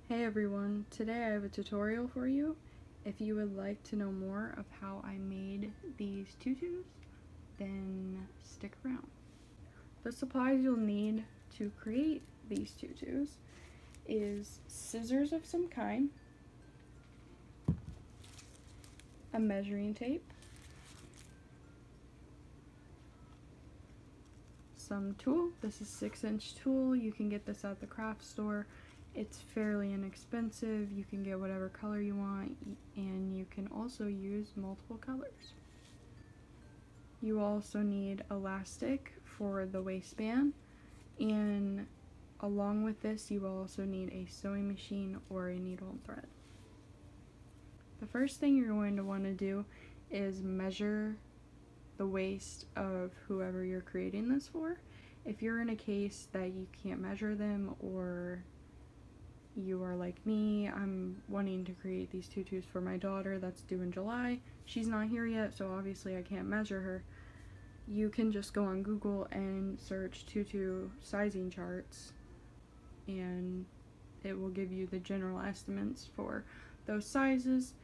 Hey everyone, today I have a tutorial for you. If you would like to know more of how I made these tutus, then stick around. The supplies you'll need to create these tutus is scissors of some kind, a measuring tape, some tulle. This is 6-inch tulle. You can get this at the craft store. It's fairly inexpensive. You can get whatever color you want, and you can also use multiple colors. You also need elastic for the waistband, and along with this you will also need a sewing machine or a needle and thread. The first thing you're going to want to do is measure the waist of whoever you're creating this for. If you're in a case that you can't measure them, or you are like me, I'm wanting to create these tutus for my daughter that's due in July. She's not here yet, so obviously I can't measure her. You can just go on Google and search tutu sizing charts, and it will give you the general estimates for those sizes,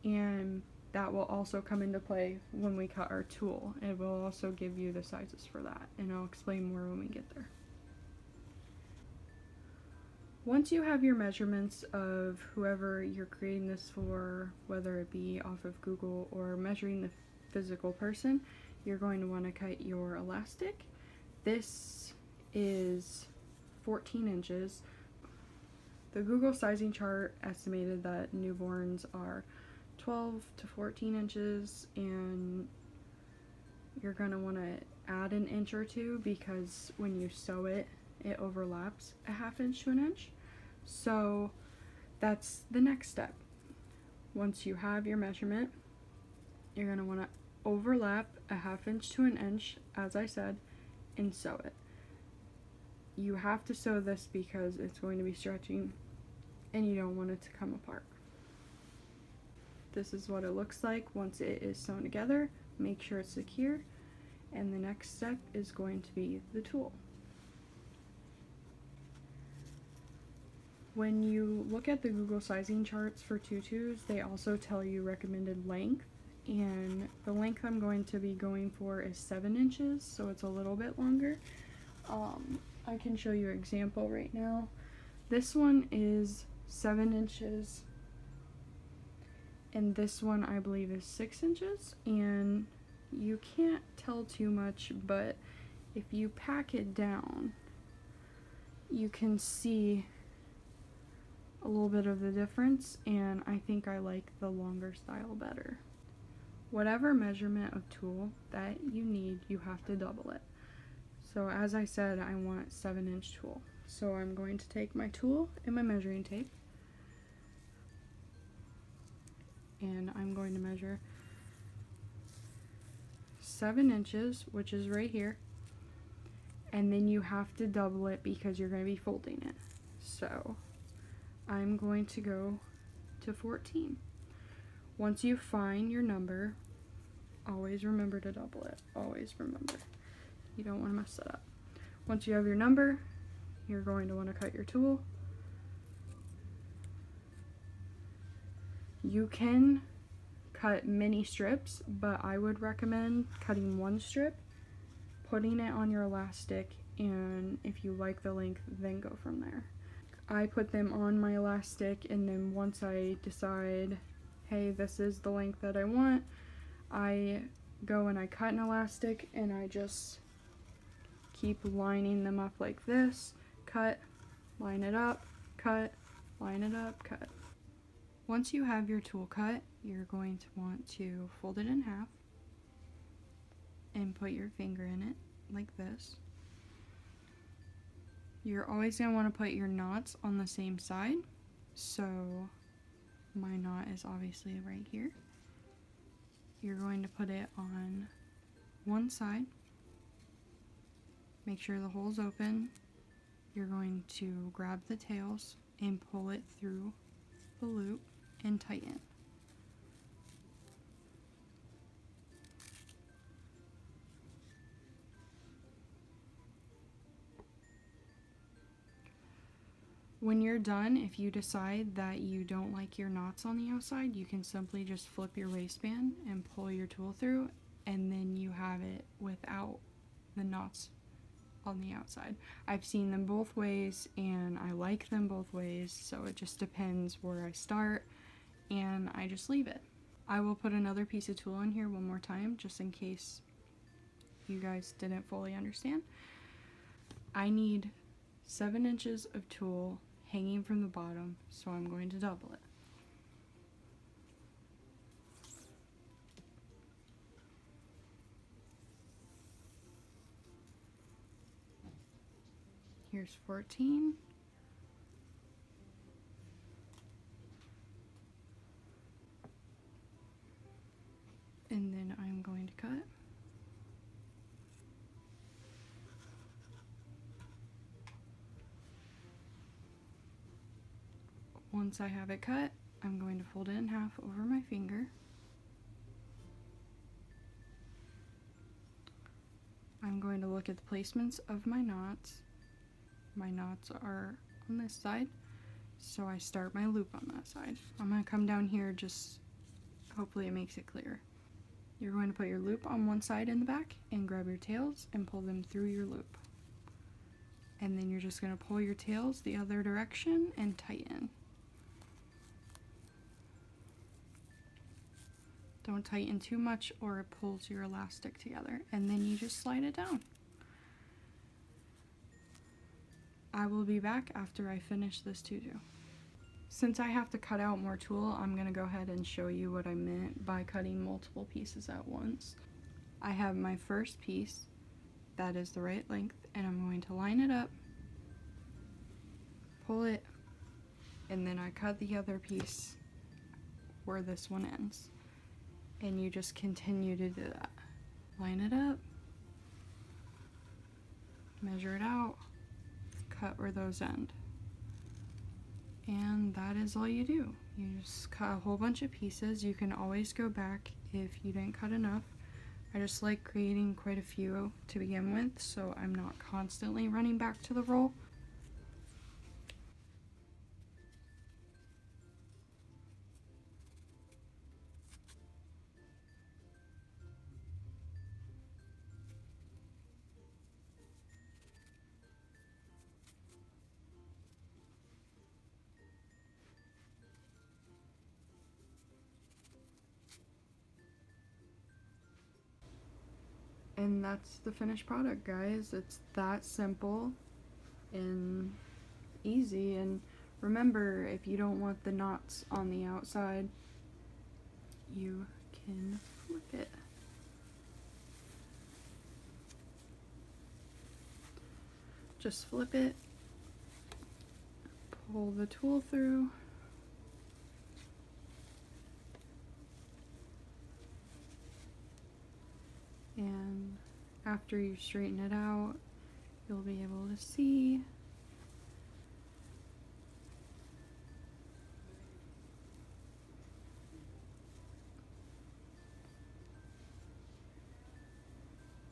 and that will also come into play when we cut our tulle. It will also give you the sizes for that, and I'll explain more when we get there. Once you have your measurements of whoever you're creating this for, whether it be off of Google or measuring the physical person, you're going to want to cut your elastic. This is 14 inches. The Google sizing chart estimated that newborns are 12 to 14 inches, and you're going to want to add an inch or two because when you sew it, it overlaps a ½ inch to an inch. So that's the next step. Once you have your measurement, you're going to want to overlap a ½ inch to an inch, as I said, and sew it. You have to sew this because it's going to be stretching and you don't want it to come apart. This is what it looks like once it is sewn together. Make sure it's secure, and the next step is going to be the tulle. When you look at the Google sizing charts for tutus, they also tell you recommended length, and the length I'm going to be going for is 7 inches, so it's a little bit longer. I can show you an example right now. This one is 7 inches, and this one I believe is 6 inches, and you can't tell too much, but if you pack it down, you can see a little bit of the difference, and I think I like the longer style better. Whatever measurement of tulle that you need, you have to double it. So as I said, I want 7-inch tulle. So I'm going to take my tulle and my measuring tape, and I'm going to measure 7 inches, which is right here, and then you have to double it because you're going to be folding it. So I'm going to go to 14. Once you find your number, always remember to double it. Always remember. You don't want to mess it up. Once you have your number, you're going to want to cut your tulle. You can cut mini strips, but I would recommend cutting one strip, putting it on your elastic, and if you like the length, then go from there. I put them on my elastic, and then once I decide, hey, this is the length that I want, I go and I cut an elastic, and I just keep lining them up like this. Cut, line it up, cut, line it up, cut. Once you have your tulle cut, you're going to want to fold it in half and put your finger in it like this. You're always going to want to put your knots on the same side. So my knot is obviously right here. You're going to put it on one side. Make sure the hole's open. You're going to grab the tails and pull it through the loop and tighten. When you're done, if you decide that you don't like your knots on the outside, you can simply just flip your waistband and pull your tool through, and then you have it without the knots on the outside. I've seen them both ways and I like them both ways, so it just depends where I start, and I just leave it. I will put another piece of tool in here one more time just in case you guys didn't fully understand. I need 7 inches of tulle hanging from the bottom, so I'm going to double it. Here's 14. And then I'm going to cut. Once I have it cut, I'm going to fold it in half over my finger. I'm going to look at the placements of my knots. My knots are on this side, so I start my loop on that side. I'm going to come down here, just hopefully it makes it clear. You're going to put your loop on one side in the back and grab your tails and pull them through your loop. And then you're just going to pull your tails the other direction and tighten. Don't tighten too much or it pulls your elastic together, and then you just slide it down. I will be back after I finish this tutu. Since I have to cut out more tulle, I'm going to go ahead and show you what I meant by cutting multiple pieces at once. I have my first piece that is the right length, and I'm going to line it up, pull it, and then I cut the other piece where this one ends. And you just continue to do that. Line it up, measure it out, cut where those end. And that is all you do. You just cut a whole bunch of pieces. You can always go back if you didn't cut enough. I just like creating quite a few to begin with, so I'm not constantly running back to the roll. And that's the finished product, guys. It's that simple and easy. And remember, if you don't want the knots on the outside, you can flip it. Just flip it, pull the tool through, and after you straighten it out, you'll be able to see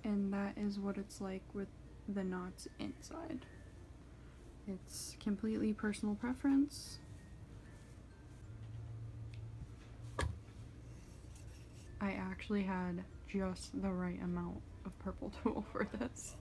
and that is what it's like with the knots inside. It's completely personal preference. I actually had just the right amount of purple tulle for this.